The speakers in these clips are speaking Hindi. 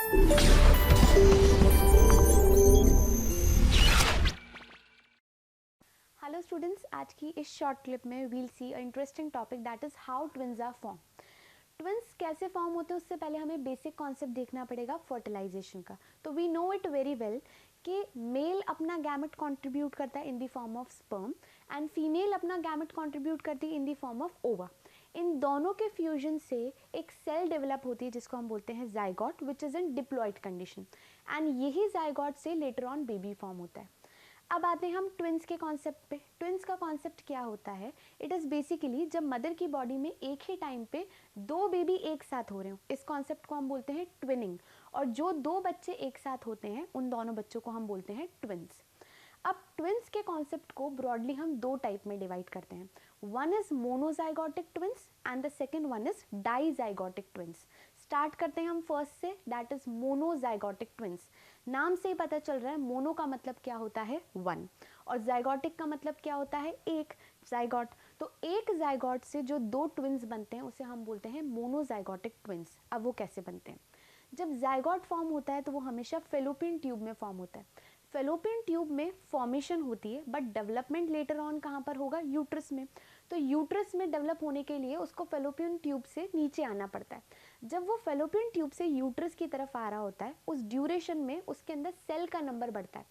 हेलो स्टूडेंट्स, आज की इस शॉर्ट क्लिप में we'll see a interesting topic that is how twins are form. Twins कैसे फॉर्म होते हैं उससे पहले हमें बेसिक कॉन्सेप्ट देखना पड़ेगा फर्टिलाइजेशन का। तो we know it very well कि मेल अपना गैमेट कंट्रीब्यूट करता है in the form of sperm and female अपना गैमेट कंट्रीब्यूट करती है इन द फॉर्म ऑफ ओवा। इन दोनों के फ्यूजन से एक सेल डेवलप होती है जिसको हम बोलते हैं zygote, which is in diploid condition, and यही जाइगोट से लेटर ऑन बेबी फॉर्म होता है। अब आते हैं हम ट्विन्स के कॉन्सेप्ट पे। ट्विन्स का कॉन्सेप्ट क्या होता है? इट इज़ बेसिकली जब मदर की बॉडी में एक ही टाइम पे दो बेबी एक साथ हो रहे हो, इस कॉन्सेप्ट को हम बोलते हैं ट्विनिंग। और जो दो बच्चे एक साथ होते हैं उन दोनों बच्चों को हम बोलते हैं ट्विन्स। अब ट्विन्स के कॉन्सेप्ट को ब्रॉडली हम दो टाइप में डिवाइड करते हैं। One is monozygotic twins and the second one is dizygotic twins. Start करते हैं हम फर्स्ट से, दैट इज मोनोजाइगोटिक ट्विन्स। नाम से ही पता चल रहा है मोनो का मतलब क्या होता है, वन, और जाइगोटिक का मतलब क्या होता है, एक जाइगोट। तो एक जाइगोट से जो दो ट्विन्स बनते हैं उसे हम बोलते हैं मोनोजाइगोटिक ट्विन्स। अब वो कैसे बनते हैं? जब जाइगोट फॉर्म होता है तो वो हमेशा फेलोपियन ट्यूब में फॉर्म होता है। फेलोपियन ट्यूब में फॉर्मेशन होती है बट डेवलपमेंट लेटर ऑन कहाँ पर होगा, यूट्रस में। तो यूट्रस में डेवलप होने के लिए उसको फेलोपियन ट्यूब से नीचे आना पड़ता है। जब वो फेलोपियन ट्यूब से यूट्रस की तरफ आ रहा होता है उस ड्यूरेशन में उसके अंदर सेल का नंबर बढ़ता है।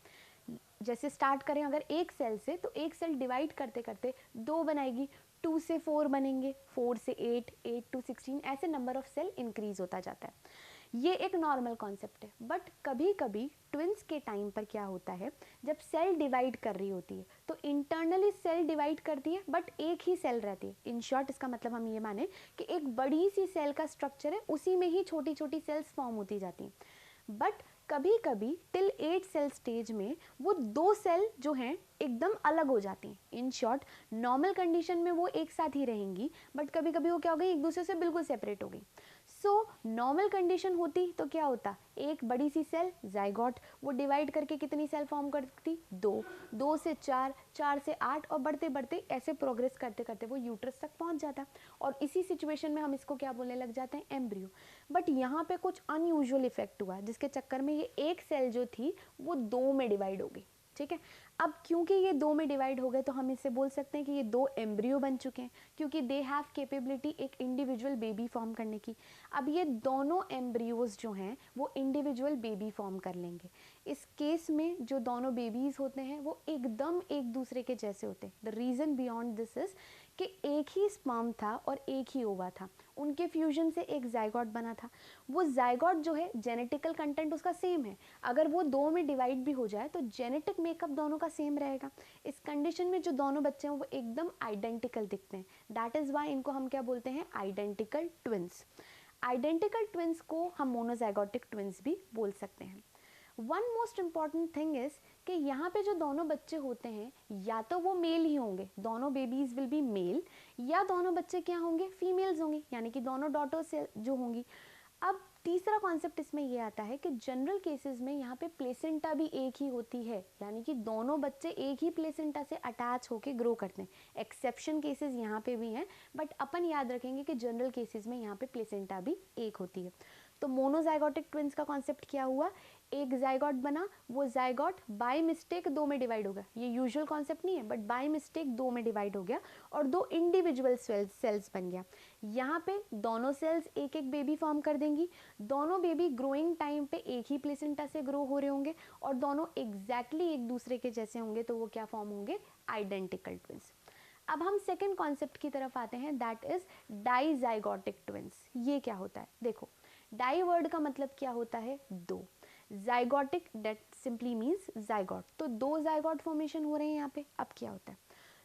जैसे स्टार्ट करें अगर एक सेल से, तो एक सेल डिवाइड करते करते दो बनाएगी, 2 से 4 बनेंगे, 4 से 8, 8 to 16, ऐसे नंबर ऑफ सेल इंक्रीज होता जाता है। ये एक नॉर्मल कॉन्सेप्ट है। बट कभी कभी ट्विन्स के टाइम पर क्या होता है, जब सेल डिवाइड कर रही होती है तो इंटरनली सेल डिवाइड करती है बट एक ही सेल रहती है। इन शॉर्ट इसका मतलब हम ये माने कि एक बड़ी सी सेल का स्ट्रक्चर है, उसी में ही छोटी छोटी सेल्स फॉर्म होती जाती हैं। बट कभी कभी टिल 8 सेल स्टेज में वो दो सेल जो हैं एकदम अलग हो जाती हैं। इन शॉर्ट नॉर्मल कंडीशन में वो एक साथ ही रहेंगी बट कभी कभी वो क्या हो गई, एक दूसरे से बिल्कुल सेपरेट हो गई। सो नॉर्मल कंडीशन होती तो क्या होता, एक बड़ी सी सेल जाइगोट, वो डिवाइड करके कितनी सेल फॉर्म करती, दो, दो से चार, चार से आठ, और बढ़ते बढ़ते ऐसे प्रोग्रेस करते करते वो यूट्रस तक पहुंच जाता। और इसी सिचुएशन में हम इसको क्या बोलने लग जाते हैं, एम्ब्रियो। बट यहाँ पे कुछ अनयूजुअल इफेक्ट हुआ जिसके चक्कर में ये एक सेल जो थी वो दो में डिवाइड हो गई। ठीक है, अब क्योंकि ये दो में डिवाइड हो गए तो हम इसे बोल सकते हैं कि ये दो एम्ब्रियो बन चुके हैं, क्योंकि दे हैव कैपेबिलिटी एक इंडिविजुअल बेबी फॉर्म करने की। अब ये दोनों एम्ब्रियोज जो हैं वो इंडिविजुअल बेबी फॉर्म कर लेंगे। इस केस में जो दोनों बेबीज होते हैं वो एकदम एक दूसरे के जैसे होते हैं। The reason beyond this is कि एक ही स्पर्म था और एक ही ओवा था, उनके फ्यूजन से एक जाइगोट बना था। वो जाइगोट जो है जेनेटिकल कंटेंट उसका सेम है, अगर वो दो में डिवाइड भी हो जाए तो जेनेटिक मेकअप दोनों का सेम रहेगा। इस कंडीशन में जो दोनों बच्चे हैं वो एकदम आइडेंटिकल दिखते हैं। दैट इज़ वाई इनको हम क्या बोलते हैं, आइडेंटिकल ट्विन्स। आइडेंटिकल ट्विन्स को हम मोनोजाइगोटिक ट्विन्स भी बोल सकते हैं। One most important thing is कि यहाँ पे जो दोनों बच्चे होते हैं या तो वो मेल ही होंगे, दोनों बेबीज विल बी मेल, या दोनों बच्चे क्या होंगे, फीमेल्स होंगे, यानी कि दोनों डॉटर्स जो होंगी। अब तीसरा कॉन्सेप्ट इसमें ये आता है कि जनरल केसेस में यहाँ पे प्लेसेंटा भी एक ही होती है, यानी कि दोनों बच्चे एक ही प्लेसेंटा से अटैच होके ग्रो करते हैं। एक्सेप्शन केसेस यहाँ पे भी हैं बट अपन याद रखेंगे कि जनरल केसेस में यहाँ पे प्लेसेंटा भी एक होती है। तो मोनोजाइगोटिक ट्विन्स का कॉन्सेप्ट क्या हुआ, एक जाइगोट बना, वो जाइगोट बाय मिस्टेक दो में डिवाइड हो गया। ये यूजुअल कॉन्सेप्ट नहीं है बट बाय मिस्टेक दो में डिवाइड हो गया और दो इंडिविजुअल सेल्स बन गया। यहाँ पे दोनों सेल्स एक एक बेबी फॉर्म कर देंगी, दोनों बेबी ग्रोइंग टाइम पे एक ही प्लेसेंटा से ग्रो हो रहे होंगे और दोनों एग्जैक्टली एक दूसरे के जैसे होंगे, तो वो क्या फॉर्म होंगे, आइडेंटिकल ट्विन्स। अब हम सेकेंड कॉन्सेप्ट की तरफ आते हैं, दैट इज डाइजाइगोटिक ट्विन्स। ये क्या होता है, देखो डाई वर्ड का मतलब क्या होता है, दो। Zygotic that simply means zygote, तो दो जाइगोट फॉर्मेशन हो रहे हैं यहाँ पे। अब क्या होता है,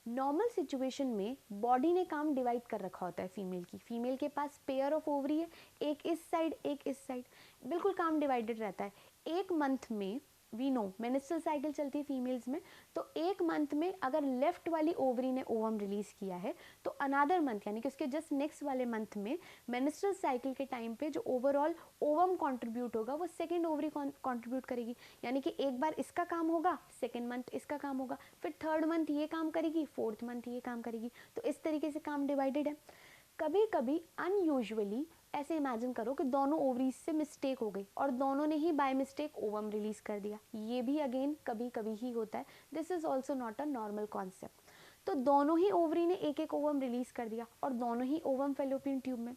नॉर्मल सिचुएशन में बॉडी ने काम डिवाइड कर रखा होता है फीमेल की, फीमेल के पास पेयर ऑफ ओवरी है, एक इस साइड एक इस साइड, बिल्कुल काम डिवाइडेड रहता है। एक मंथ में वी नो मेनिस्ट्रुअल साइकिल चलती है फीमेल्स में, तो एक मंथ में अगर लेफ्ट वाली ओवरी ने ओवम रिलीज किया है तो अनदर मंथ यानी कि उसके जस्ट नेक्स्ट वाले मंथ में मेनिस्ट्रुअल साइकिल के टाइम पे जो ओवरऑल ओवम कंट्रीब्यूट होगा वो सेकेंड ओवरी कंट्रीब्यूट करेगी। यानी कि एक बार इसका काम होगा, सेकेंड मंथ इसका काम होगा, फिर थर्ड मंथ ये काम करेगी, फोर्थ मंथ ये काम करेगी। तो इस तरीके से काम डिवाइडेड है। कभी कभी अनयूजुअली ऐसे इमेजिन करो कि दोनों ओवरीज से मिस्टेक हो गई और दोनों ने ही बाय मिस्टेक ओवम रिलीज कर दिया। ये भी अगेन कभी कभी ही होता है, this is also not a normal concept. तो दोनों ही ओवरी ने एक एक ओवम रिलीज कर दिया और दोनों ही ओवम फेलोपियन ट्यूब में।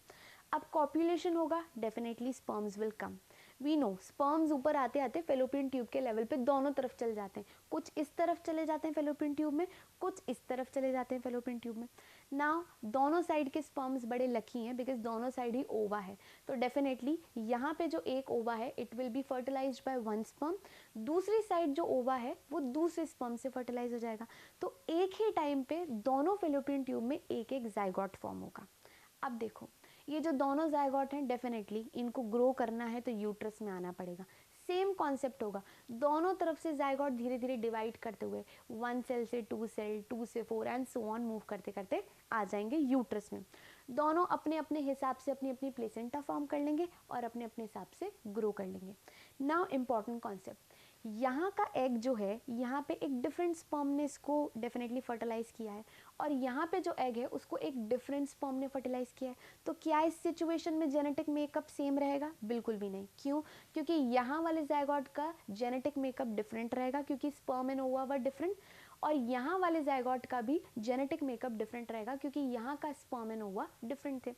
अब कॉपुलेशन होगा, definitely sperms will come. We know sperms ऊपर आते आते फेलोपियन ट्यूब के लेवल पे दोनों तरफ चले जाते हैं, कुछ इस तरफ चले जाते हैं फेलोपियन ट्यूब में, कुछ इस तरफ चले जाते हैं फेलोपियन ट्यूब में। नाउ दोनों साइड के स्पर्म्स बड़े लकी हैं बिकॉज दोनों साइड ही ओवा है, तो डेफिनेटली यहाँ पे जो एक ओवा है it will be fertilised by one sperm, दूसरी साइड जो ओवा है वो दूसरे स्पर्म से फर्टिलाइज हो जाएगा। तो एक ही टाइम पे दोनों फेलोपियन ट्यूब में एक एक जाइगोट फॉर्म होगा। अब देखो ये जो दोनों जाइगोट हैं डेफिनेटली इनको ग्रो करना है तो यूट्रस में आना पड़ेगा। सेम कॉन्सेप्ट होगा, दोनों तरफ से जाइगोट धीरे धीरे डिवाइड करते हुए 1 सेल से 2 सेल, 2 से 4 एंड सो ऑन मूव करते करते आ जाएंगे यूट्रस में। दोनों अपने अपने हिसाब से अपनी अपनी प्लेसेंटा फॉर्म कर लेंगे और अपने अपने हिसाब से ग्रो कर लेंगे। नाउ इम्पॉर्टेंट कॉन्सेप्ट, यहाँ का एग जो है यहाँ पे एक डिफरेंट स्पर्म ने इसको डेफिनेटली फर्टिलाइज किया है और यहाँ पे जो एग है उसको एक डिफरेंट स्पर्म ने फर्टिलाइज किया है। तो क्या इस सिचुएशन में जेनेटिक मेकअप सेम रहेगा? बिल्कुल भी नहीं। क्यों? क्योंकि यहाँ वाले जाइगोट का जेनेटिक मेकअप डिफरेंट रहेगा क्योंकि स्पर्म एंड ओवा वर डिफरेंट, और यहाँ वाले जाइगोट का भी जेनेटिक मेकअप डिफरेंट रहेगा क्योंकि यहाँ का स्पर्म एंड ओवा डिफरेंट थे।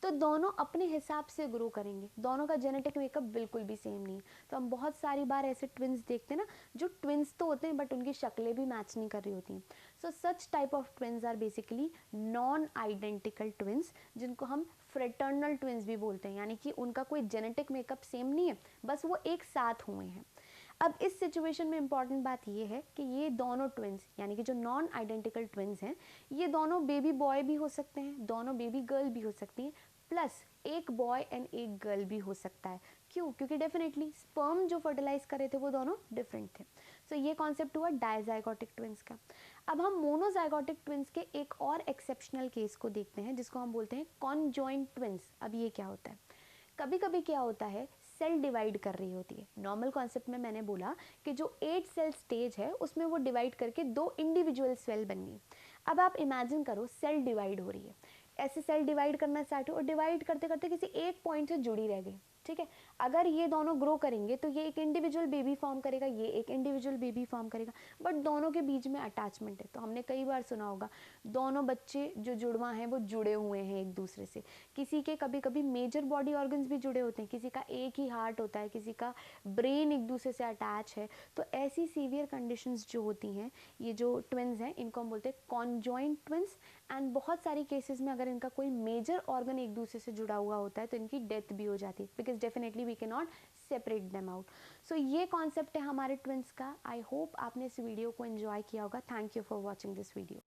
तो दोनों अपने हिसाब से ग्रो करेंगे, दोनों का जेनेटिक मेकअप बिल्कुल भी सेम नहीं है। तो हम बहुत सारी बार ऐसे ट्विंस देखते हैं ना जो ट्विंस तो होते हैं बट उनकी शक्लें भी मैच नहीं कर रही होती हैं। So such type of twins are basically non identical twins, जिनको हम फ्रेटर्नल ट्विंस भी बोलते हैं, यानी कि उनका कोई जेनेटिक मेकअप सेम नहीं है, बस वो एक साथ हुए हैं। अब इस सिचुएशन में इंपॉर्टेंट बात ये है कि ये दोनों ट्विंस यानी कि जो नॉन आइडेंटिकल ट्विंस हैं ये दोनों बेबी बॉय भी हो सकते हैं, दोनों बेबी गर्ल भी हो सकती हैं, प्लस एक बॉय एंड एक गर्ल भी हो सकता है। क्यों? क्योंकि डेफिनेटली स्पर्म जो फर्टिलाइज कर रहे थे वो दोनों डिफरेंट थे। सो ये कॉन्सेप्ट हुआ डायजाइगोटिक ट्विंस का। अब हम मोनोजाइगोटिक ट्विंस के एक और एक्सेप्शनल केस को देखते हैं जिसको हम बोलते हैं कॉन्जॉइंट ट्विंस। अब ये क्या होता है? कभी कभी क्या होता है, सेल डिवाइड कर रही होती है। नॉर्मल कॉन्सेप्ट में मैंने बोला कि जो 8 सेल स्टेज है उसमें वो डिवाइड करके 2 इंडिविजुअल सेल बन गई। अब आप इमेजिन करो सेल डिवाइड हो रही है, ऐसे सेल डिवाइड करना स्टार्ट हो और डिवाइड करते करते किसी एक पॉइंट से जुड़ी रह गई। ठीक है, अगर ये दोनों ग्रो करेंगे तो ये एक इंडिविजुअल बेबी फॉर्म करेगा, ये एक इंडिविजुअल बेबी फॉर्म करेगा, बट दोनों के बीच में अटैचमेंट है। तो हमने कई बार सुना होगा दोनों बच्चे जो जुड़वा हैं वो जुड़े हुए हैं एक दूसरे से। किसी के कभी कभी मेजर बॉडी ऑर्गन्स भी जुड़े होते हैं, किसी का एक ही हार्ट होता है, किसी का ब्रेन एक दूसरे से अटैच है। तो ऐसी सीवियर कंडीशंस जो होती हैं, ये जो ट्विंस हैं इनको हम बोलते हैं कॉन्जॉइंट ट्विंस। एंड बहुत सारी केसेस में अगर इनका कोई मेजर ऑर्गन एक दूसरे से जुड़ा हुआ होता है तो इनकी डेथ भी हो जाती है because definitely we can not separate them out. So ये कॉन्सेप्ट है हमारे ट्विंस का। आई होप आपने इस वीडियो को एंजॉय किया होगा। Thank you for watching this video.